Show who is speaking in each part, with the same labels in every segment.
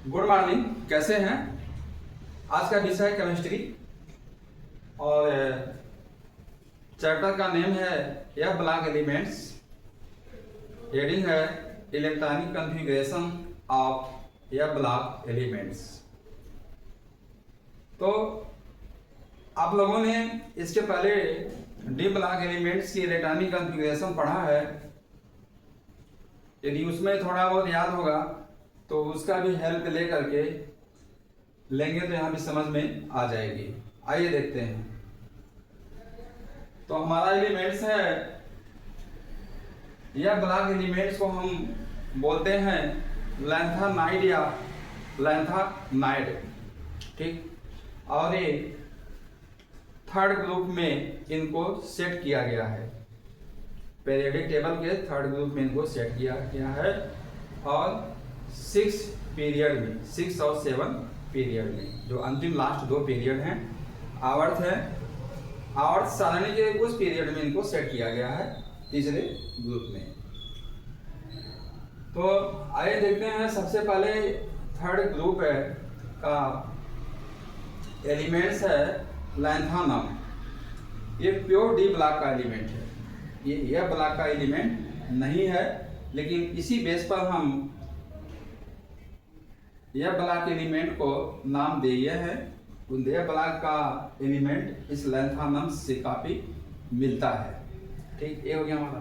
Speaker 1: Good morning. कैसे हैं? आज का विषय है केमिस्ट्री और चैप्टर का नेम है एफ ब्लॉक एलिमेंट्स। हेडिंग है electronic configuration of F block elements. तो आप लोगों ने इसके पहले डी ब्लॉक एलिमेंट्स की इलेक्ट्रॉनिक कॉन्फ़िगरेशन पढ़ा है। यदि उसमें थोड़ा बहुत याद होगा तो उसका भी हेल्प ले करके लेंगे तो यहाँ भी समझ में आ जाएगी। आइए देखते हैं। तो हमारा एलिमेंट्स है, यह ब्लॉक एलिमेंट्स को हम बोलते हैं लैंथानाइड या लैंथानाइड, ठीक। और ये थर्ड ग्रुप में इनको सेट किया गया है, पीरियोडिक टेबल के थर्ड ग्रुप में इनको सेट किया गया है। और 6 पीरियड में, 6 और 7 पीरियड में, जो अंतिम लास्ट 2 पीरियड हैं, आवर्त है, आवर्त सारणी के उस पीरियड में इनको सेट किया गया है तीसरे ग्रुप में। तो आइए देखते हैं। सबसे पहले थर्ड ग्रुप है का एलिमेंट्स है लैंथानम। ये प्योर डी ब्लॉक का एलिमेंट है, यह ब्लॉक का एलिमेंट नहीं है, लेकिन इसी बेस पर हम यह ब्लॉक एलिमेंट को नाम दिए हैं। यह ब्लॉक का एलिमेंट इस लैंथानम से काफी मिलता है, ठीक। ये हो गया हमारा।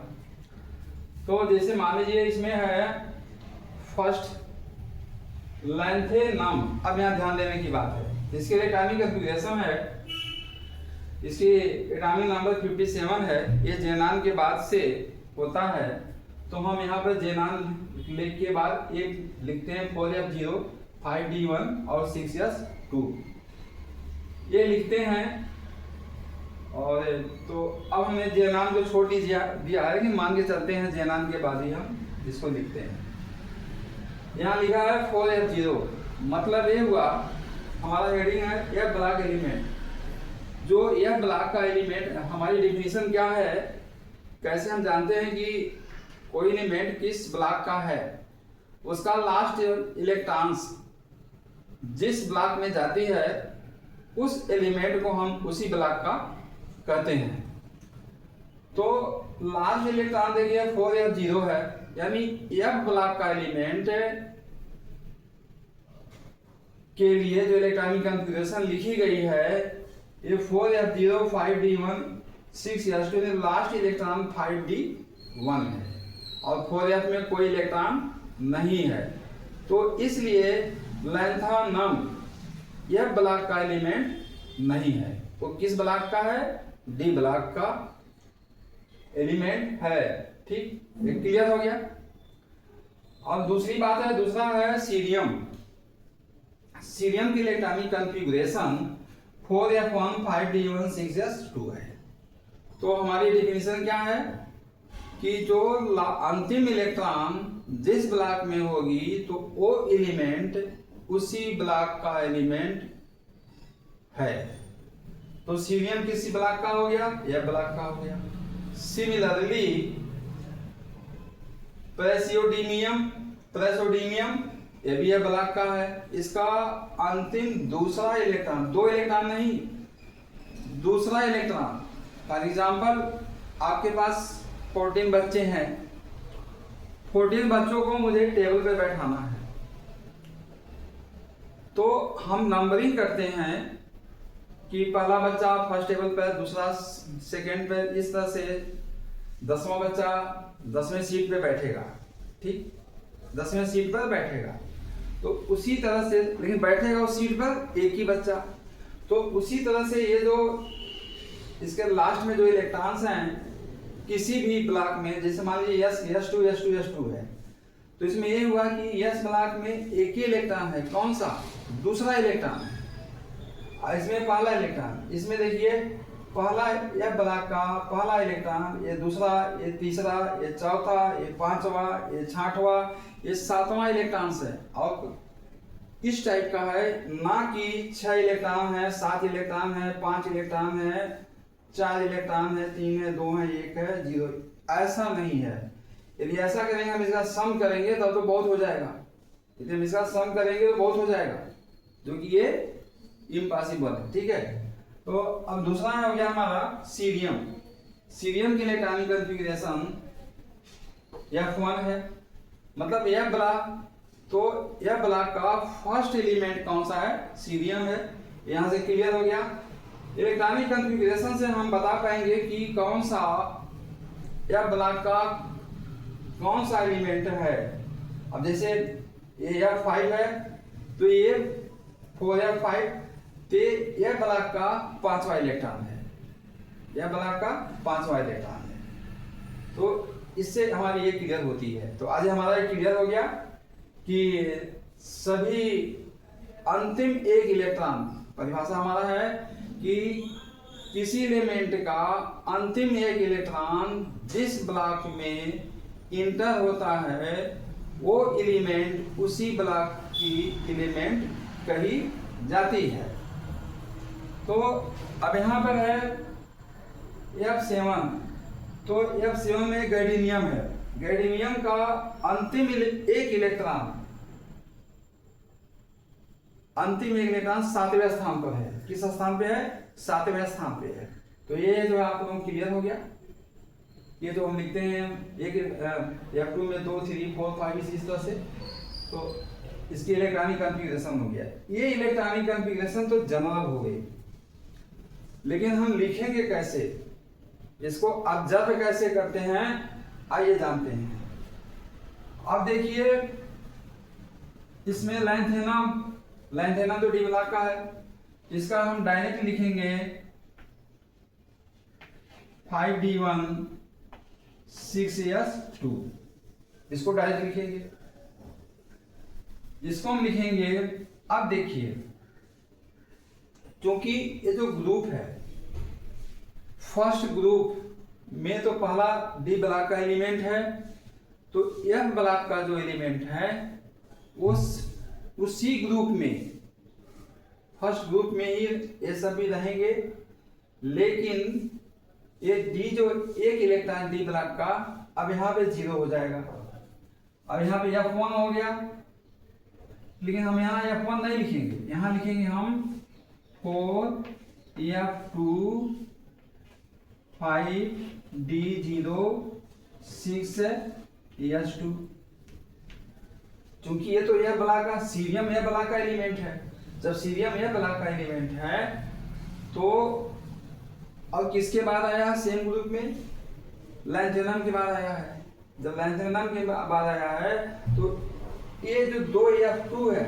Speaker 1: तो जैसे मान लीजिए इसमें है फर्स्ट लैंथेनम। अब यहाँ ध्यान देने की बात है, इसके इलेक्ट्रॉनिक कॉन्फ़िगरेशन है, इसकी एटॉमिक नंबर 57 है। ये जेनान के बाद से होता है, तो हम यहाँ पर जेनान लिख के बाद एक लिखते हैं 4F0 5D1 और 6S2 ये लिखते हैं। और तो अब हमने जेनान को छोड़ दिया है, लेकिन मान के चलते हैं जेनान के बाद ही हम इसको लिखते हैं। यहाँ लिखा है 4F0, मतलब ये हुआ हमारा हेडिंग है एफ ब्लॉक एलिमेंट। जो एफ ब्लॉक का एलिमेंट, हमारी डिफिनीशन क्या है, कैसे हम जानते हैं कि कोई एलिमेंट किस ब्लॉक का है? उसका लास्ट इलेक्ट्रॉन्स जिस ब्लॉक में जाती है उस एलिमेंट को हम उसी ब्लॉक का कहते हैं। तो लास्ट इलेक्ट्रॉन देखिए 4F0 है, यानी एफ ब्लॉक का एलिमेंट के लिए जो इलेक्ट्रॉनिक कॉन्फ़िगरेशन लिखी गई है ये 4F0 5D1 6S2 में लास्ट इलेक्ट्रॉन 5D1 है और 4F में कोई इलेक्ट्रॉन नहीं है। तो इसलिए लैंथानम यह ब्लॉक का एलिमेंट नहीं है। वो किस ब्लॉक का है? डी ब्लॉक का एलिमेंट है, ठीक। ये क्लियर हो गया। और दूसरी बात है, दूसरा है सीरियम। सीरियम की electronic configuration 4F1 5D1 6S2 है। तो हमारी डिफिनीशन क्या है कि जो अंतिम इलेक्ट्रॉन जिस ब्लॉक में होगी तो वो एलिमेंट उसी ब्लॉक का एलिमेंट है। तो सीरियम किसी ब्लॉक का हो गया? यह ब्लॉक का हो गया। सिमिलरली प्रेसोडीनियम ये भी यह ब्लॉक का है। इसका अंतिम दूसरा इलेक्ट्रॉन, 2 इलेक्ट्रॉन नहीं, दूसरा इलेक्ट्रॉन। फॉर एग्जाम्पल आपके पास 14 बच्चे हैं, 14 बच्चों को मुझे टेबल पे बैठाना है, तो हम नंबरिंग करते हैं कि पहला बच्चा फर्स्ट टेबल पर, दूसरा सेकंड पे, इस तरह से 10वां बच्चा 10वें सीट पे बैठेगा, ठीक, 10वें सीट पर बैठेगा। तो उसी तरह से, लेकिन बैठेगा उस सीट पर एक ही बच्चा। तो उसी तरह से ये जो इसके लास्ट में जो इलेक्ट्रॉन्स हैं किसी भी ब्लॉक में, जैसे मान लीजिए S2 है, तो इसमें ये हुआ कि S ब्लॉक में एक ही इलेक्ट्रॉन है। कौन सा? दूसरा इलेक्ट्रॉन है। और इसमें पहला इलेक्ट्रॉन, इसमें देखिए पहला F ब्लॉक का पहला इलेक्ट्रॉन, ये दूसरा, ये तीसरा, ये चौथा, ये 5वां, ये 6वां, ये 7वां इलेक्ट्रॉन है। और इस टाइप का है, ना कि 6 इलेक्ट्रॉन है, 7 इलेक्ट्रॉन है, 5 इलेक्ट्रॉन है, 4 इलेक्ट्रॉन है, 3 है, 2 है, 1 है, 0, ऐसा नहीं है। यदि ऐसा करेंगे, हम इसका सम करेंगे तब तो बहुत हो जाएगा। इतने में इसका सम करेंगे तो बहुत हो जाएगा, जो कि ये इम्पॉसिबल है। ठीक है, तो अब दूसरा हो गया हमारा सीरियम। सीरियम के लिए इलेक्ट्रॉनिक कॉन्फ़िगरेशन F1 है, मतलब यह ब्लॉक, तो यह ब्लॉक का फर्स्ट एलिमेंट कौन सा है? सीरियम है। यहां से क्लियर हो गया। इलेक्ट्रॉनिक कॉन्फ़िगरेशन से हम बता पाएंगे कि कौन सा यह ब्लॉक का कौन सा एलिमेंट है। अब जैसे ये F5 है तो ये 4F5, तो यह ब्लॉक का 5वां इलेक्ट्रॉन है, यह ब्लॉक का 5वां इलेक्ट्रॉन है। तो इससे हमारी ये क्लियर होती है। तो आज हमारा ये क्लियर हो गया कि सभी अंतिम एक इलेक्ट्रॉन, परिभाषा हमारा है कि किसी एलिमेंट का अंतिम एक इलेक्ट्रॉन जिस ब्लॉक में इंटर होता है वो एलिमेंट उसी ब्लॉक की एलिमेंट कही जाती है। तो अब यहाँ पर है F7, तो F7 में गैडीनियम है। गैडीनियम का अंतिम एक इलेक्ट्रॉन 7वें स्थान पर है। किस स्थान पे है? 7वें स्थान पे है। तो ये जो आप लोगों को क्लियर हो गया। ये जो हम लिखते हैं एक F2 में 2, 3, 4, 5 इस तरह से, तो इसकी इलेक्ट्रॉनिक कॉन्फ़िगरेशन हो गया। ये इलेक्ट्रॉनिक कॉन्फ़िगरेशन तो जनरल हो गई, लेकिन हम लिखेंगे कैसे, इसको ऑब्जर्व कैसे करते हैं, आइए जानते हैं। अब देखिए इसमें लैंथेनम तो डी ब्लॉक का है, इसका हम डायरेक्ट लिखेंगे 5D1 6S2, इसको डायरेक्ट लिखेंगे। इसको हम लिखेंगे, अब देखिए क्योंकि ये जो ग्रुप है, फर्स्ट ग्रुप में तो पहला डी ब्लॉक का एलिमेंट है, तो एफ ब्लॉक का जो एलिमेंट है उसी ग्रुप में, फर्स्ट ग्रुप में ही ये सभी रहेंगे। लेकिन ये डी जो एक इलेक्ट्रॉन डी ब्लॉक का, अब यहाँ पे 0 हो जाएगा। अब यहाँ पे F1 हो गया, लेकिन हम यहाँ F1 नहीं लिखेंगे, यहाँ लिखेंगे हम 4F2 5D0 6S2, क्योंकि ये तो यह ब्लॉक का सीरियम यह ब्लॉक का एलिमेंट है। जब सीरियम यह ब्लॉक का एलिमेंट है तो अब किसके बाद आया है? सेम ग्रुप में लैंथेनम के बाद आया है। जब लैंथेनम के बाद आया है तो ये जो 2F2 है,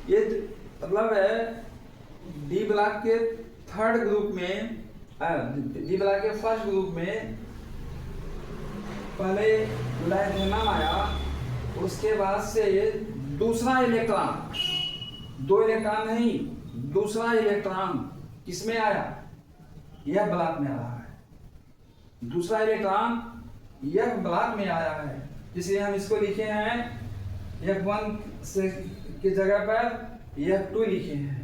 Speaker 1: ये मतलब है डी ब्लॉक के थर्ड ग्रुप में, डी ब्लॉक के फर्स्ट ग्रुप में पहले लैंथेनम आया, उसके बाद से दूसरा इलेक्ट्रॉन, 2 इलेक्ट्रॉन नहीं, दूसरा इलेक्ट्रॉन किसमें आया? यह ब्लॉक में आ रहा है। दूसरा इलेक्ट्रॉन यह ब्लॉक में आया है, इसलिए हम इसको लिखे हैं F1 से की जगह पर F2 लिखे हैं,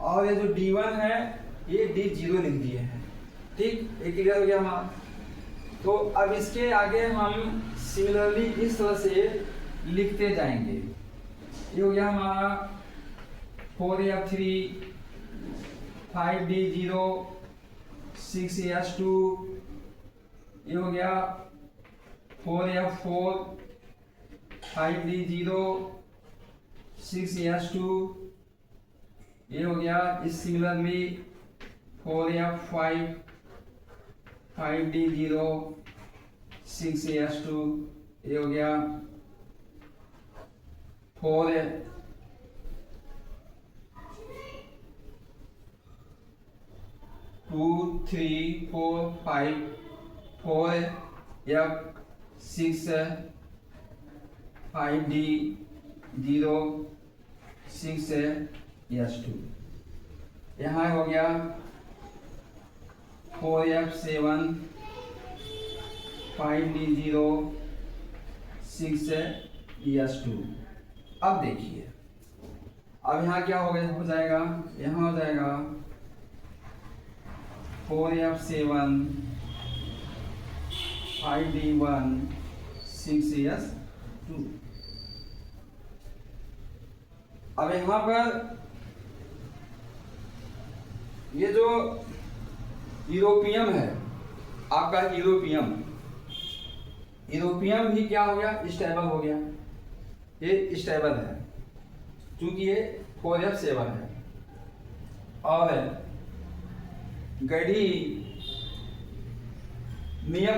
Speaker 1: और ये जो D1 है ये D0 लिख दिए हैं। ठीक, ये क्लियर हो गया हमारा। तो अब इसके आगे हम सिमिलरली इस तरह से लिखते जाएंगे। ये हो गया हमारा 4F3 5D0 6S2, ये हो गया 4F4 5D0 6S2, ये हो गया इस सिमिलरली 4F5 5D0 6S2, ये हो गया 4 2 3 4 5 4F6 5D0 6S2, यहाँ हो गया 4F7 5D0 6S2। अब देखिए, अब यहाँ क्या हो जाएगा? यहाँ हो जाएगा 4F7 5D1 6S2। अब यहाँ पर ये जो यूरोपियम है आपका, यूरोपियम भी क्या हो गया, स्टेबल हो गया। ये स्टेबल है क्योंकि ये 4F7 है। और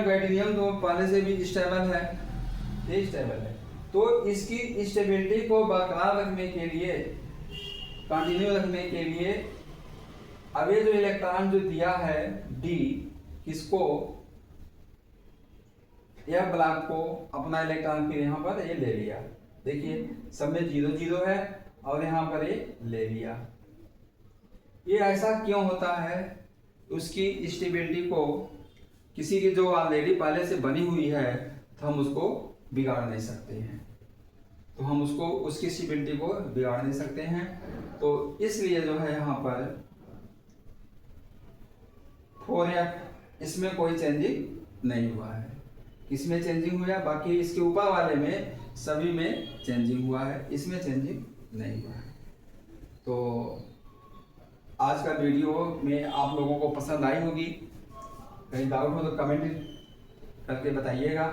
Speaker 1: गैडीनियम तो पहले से भी स्टेबल है, ये स्टेबल है। तो इसकी स्टेबिलिटी को बरकरार रखने के लिए, कंटिन्यू रखने के लिए अब ये जो इलेक्ट्रॉन जो दिया है डी, किसको, यह ब्लॉक को अपना इलेक्ट्रॉन फिर यहाँ पर ये ले लिया। देखिए सब में 0 0 है और यहाँ पर ये ले लिया। ये ऐसा क्यों होता है? उसकी स्टेबिलिटी को, किसी की जो ऑलरेडी पहले से बनी हुई है तो हम उसको बिगाड़ नहीं सकते हैं, तो हम उसको उसकी स्टेबिलिटी को बिगाड़ नहीं सकते हैं। तो इसलिए जो है यहाँ पर 4F इसमें कोई चेंजिंग नहीं हुआ है। इसमें चेंजिंग हुआ, बाकी इसके ऊपर वाले में सभी में चेंजिंग हुआ है, इसमें चेंजिंग नहीं हुआ है। तो आज का वीडियो में आप लोगों को पसंद आई होगी। कहीं डाउट हो तो कमेंट करके बताइएगा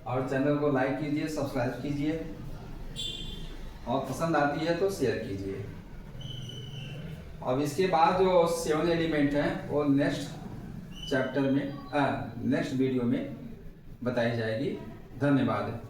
Speaker 1: और चैनल को लाइक कीजिए, सब्सक्राइब कीजिए और पसंद आती है तो शेयर कीजिए। अब इसके बाद जो 7 एलिमेंट हैं वो नेक्स्ट चैप्टर में, नेक्स्ट वीडियो में बताई जाएगी। धन्यवाद।